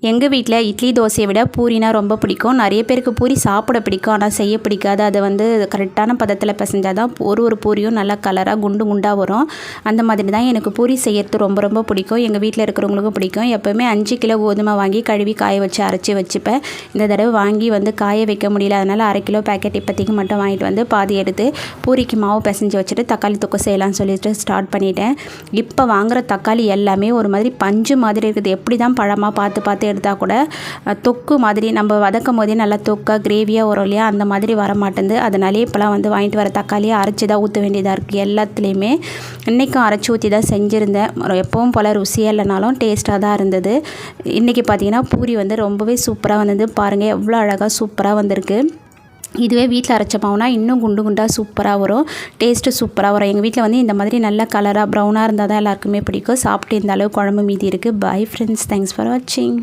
எங்கள் வீட்டில் இட்லி தோசையை விட பூரினா ரொம்ப பிடிக்கும். நிறைய பேருக்கு பூரி சாப்பிட பிடிக்கும், ஆனால் செய்ய பிடிக்காது. அதை கரெக்டான பதத்தில் பிசைஞ்சால் தான் ஒரு பூரியும் நல்லா கலராக குண்டு குண்டாக வரும். அந்த மாதிரி தான் எனக்கு பூரி செய்யறது ரொம்ப ரொம்ப பிடிக்கும். எங்கள் வீட்டில் இருக்கிறவங்களுக்கும் பிடிக்கும். எப்போவுமே 5 கிலோ கோதுமை வாங்கி கழுவி காய வச்சு அரைச்சி வச்சுப்பேன். இந்த தடவை வாங்கி காய வைக்க முடியல, அதனால் 1/2 கிலோ பேக்கெட் இப்போதைக்கு மட்டும் வாங்கிட்டு வந்து பாதி எடுத்து பூரிக்கு மாவு பிசைஞ்சு வச்சுட்டு தக்காளி தொக்கு செய்யலாம்னு சொல்லிட்டு ஸ்டார்ட் பண்ணிட்டேன். இப்போ வாங்குகிற தக்காளி எல்லாமே ஒரு மாதிரி பஞ்சு மாதிரி இருக்குது. எப்படி தான் பழமாக பார்த்து எடுத்தால் கூட தொக்கு மாதிரி நம்ம வதக்கும் போதே நல்லா தொக்கா கிரேவியாக வரும் இல்லையா, அந்த மாதிரி வர மாட்டேங்குது. அதனாலே இப்போலாம் வாங்கிட்டு வர தக்காளியை அரைச்சி தான் ஊற்ற வேண்டியதாக இருக்குது எல்லாத்துலேயுமே. இன்றைக்கும் அரைச்சி ஊற்றி தான் செஞ்சுருந்தேன். எப்பவும் போல் ருசியாக இல்லைனாலும் டேஸ்ட்டாக தான் இருந்தது. இன்றைக்கி பார்த்திங்கன்னா பூரி ரொம்பவே சூப்பராக வந்தது. பாருங்கள் எவ்வளோ அழகாக சூப்பராக வந்திருக்கு. இதுவே வீட்டில் அரைச்ச மாவுனா இன்னும் குண்டு குண்டாக சூப்பராக வரும், டேஸ்ட்டு சூப்பராக வரும். எங்கள் வீட்டில் இந்த மாதிரி நல்ல கலராக ப்ரௌனாக இருந்தால் தான் எல்லாருக்குமே பிடிக்கும். சாப்பிட்டு இந்த அளவு குழம்பு மீதி இருக்குது. பை ஃப்ரெண்ட்ஸ், தேங்க்ஸ் ஃபார் வாட்சிங்.